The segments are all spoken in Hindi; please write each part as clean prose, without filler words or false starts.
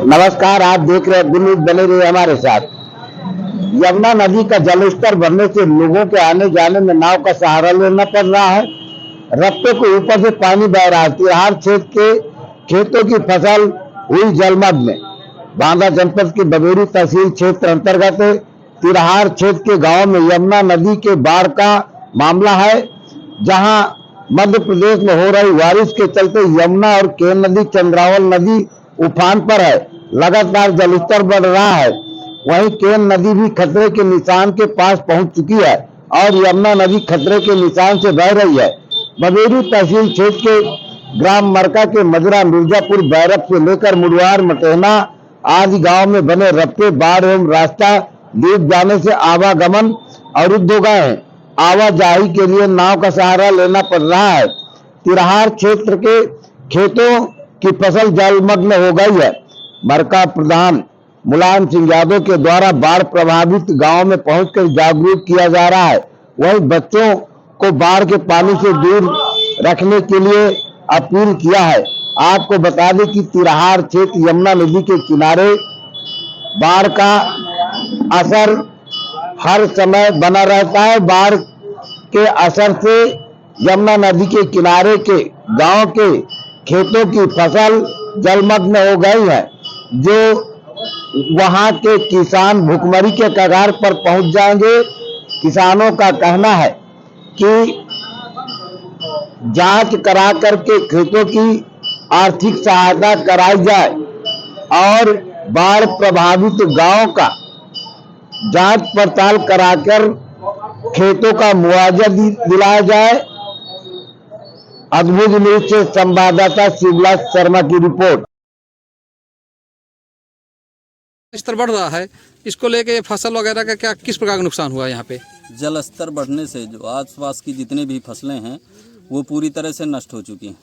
नमस्कार, आप देख रहे हैं गुड न्यूज, बने रहिए हमारे साथ। यमुना नदी का जलस्तर बढ़ने से लोगों के आने जाने में नाव का सहारा लेना पड़ रहा है। रस्ते के ऊपर से पानी बह रहा है। तिरहार क्षेत्र के खेतों की फसल हुई जलमग्न। बांदा जनपद के बबेरी तहसील क्षेत्र अंतर्गत तिरहार क्षेत्र के गांव में यमुना नदी के बाढ़ का मामला है, जहां मध्य प्रदेश में हो रही बारिश के चलते यमुना और केन नदी, चंद्रावल नदी उफान पर है। लगातार जलस्तर बढ़ रहा है। वहीं केन नदी भी खतरे के निशान के पास पहुंच चुकी है और यमुना नदी खतरे के निशान से बह रही है। बबेरी तहसील क्षेत्र के ग्राम मरका के मजरा, मिर्जापुर, बैरक से लेकर मुड़वार, मटेहना आदि गांव में बने रस्ते बाढ़ एवं रास्ता डूब जाने से आवागमन अवरुद्ध हो गए हैं। आवाजाही के लिए नाव का सहारा लेना पड़ रहा है। तिरहार क्षेत्र के खेतों की फसल जलमग्न हो गई है। मरका प्रधान मुलायम सिंह यादव के द्वारा बाढ़ प्रभावित गांव में पहुंचकर जागरूक किया जा रहा है। वहीं बच्चों को बाढ़ के पानी से दूर रखने के लिए अपील किया है। आपको बता दें कि तिरहार क्षेत्र यमुना नदी के किनारे बाढ़ का असर हर समय बना रहता है। बाढ़ के असर से यमुना नदी के किनारे के गांव के खेतों की फसल जलमग्न हो गई है, जो वहां के किसान भुखमरी के कगार पर पहुंच जाएंगे। किसानों का कहना है कि जांच करा करके खेतों की आर्थिक सहायता कराई जाए और बाढ़ प्रभावित गांव का जांच पड़ताल कराकर खेतों का मुआवजा दिलाया जाए। अद्भुत न्यूज से संवाददाता शिवलाल शर्मा की रिपोर्ट। स्तर बढ़ रहा है, इसको लेके फसल वगैरह का क्या किस प्रकार का नुकसान हुआ यहाँ पे? जल स्तर बढ़ने से जो आसपास की जितने भी फसलें हैं वो पूरी तरह से नष्ट हो चुकी हैं।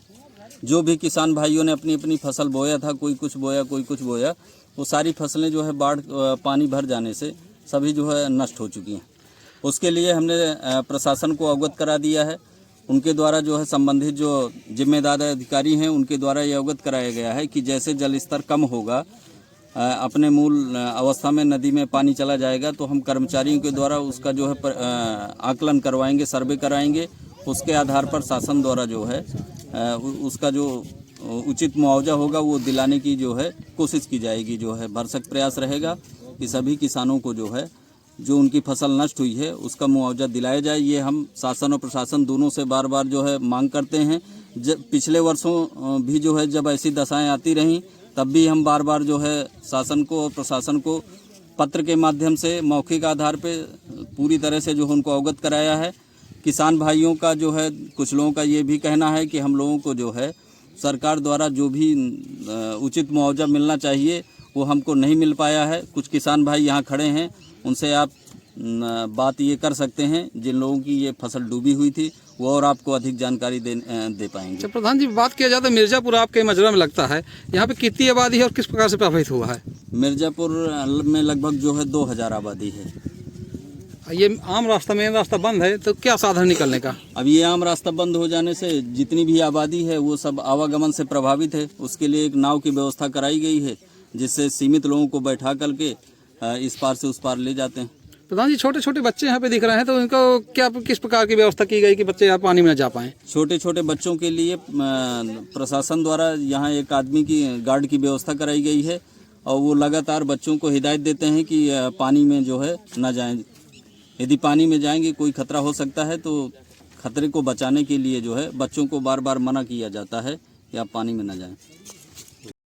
जो भी किसान भाइयों ने अपनी अपनी फसल बोया था, कोई कुछ बोया कोई कुछ बोया, वो सारी फसलें जो है बाढ़ पानी भर जाने से सभी जो है नष्ट हो चुकी हैं। उसके लिए हमने प्रशासन को अवगत करा दिया है। उनके द्वारा जो है संबंधित जो जिम्मेदार अधिकारी हैं उनके द्वारा ये अवगत कराया गया है कि जैसे जल स्तर कम होगा, अपने मूल अवस्था में नदी में पानी चला जाएगा, तो हम कर्मचारियों के द्वारा उसका जो है आकलन करवाएंगे, सर्वे कराएंगे। उसके आधार पर शासन द्वारा जो है उसका जो उचित मुआवजा होगा वो दिलाने की जो है कोशिश की जाएगी। जो है भरसक प्रयास रहेगा कि सभी किसानों को जो है जो उनकी फसल नष्ट हुई है उसका मुआवजा दिलाया जाए। ये हम शासन और प्रशासन दोनों से बार बार जो है मांग करते हैं। पिछले वर्षों भी जो है जब ऐसी दशाएं आती रहीं तब भी हम बार बार जो है शासन को और प्रशासन को पत्र के माध्यम से मौखिक आधार पे पूरी तरह से जो उनको अवगत कराया है। किसान भाइयों का जो है कुछ लोगों का ये भी कहना है कि हम लोगों को जो है सरकार द्वारा जो भी उचित मुआवजा मिलना चाहिए वो हमको नहीं मिल पाया है। कुछ किसान भाई यहाँ खड़े हैं, उनसे आप बात ये कर सकते हैं जिन लोगों की ये फसल डूबी हुई थी, वो और आपको अधिक जानकारी दे पाएंगे। प्रधान जी, बात किया जाए तो मिर्जापुर आपके मजरा में लगता है, यहाँ पे कितनी आबादी है और किस प्रकार से प्रभावित हुआ है? मिर्जापुर में लगभग जो है 2000 आबादी है। ये आम रास्ता, मेन रास्ता बंद है, तो क्या साधन निकलने का? अब ये आम रास्ता बंद हो जाने से जितनी भी आबादी है वो सब आवागमन से प्रभावित है। उसके लिए एक नाव की व्यवस्था कराई गई है जिससे सीमित लोगों को बैठा करके इस पार से उस पार ले जाते हैं। प्रधान जी, छोटे छोटे बच्चे यहाँ पे दिख रहे हैं, तो इनको क्या किस प्रकार की व्यवस्था की गई कि बच्चे यहाँ पानी में न जा पाएं? छोटे छोटे बच्चों के लिए प्रशासन द्वारा यहाँ एक आदमी की गार्ड की व्यवस्था कराई गई है और वो लगातार बच्चों को हिदायत देते हैं कि पानी में जो है न जाएं। यदि पानी में जाएंगे कोई खतरा हो सकता है, तो खतरे को बचाने के लिए जो है बच्चों को बार बार मना किया जाता है कि आप पानी में न जाएं।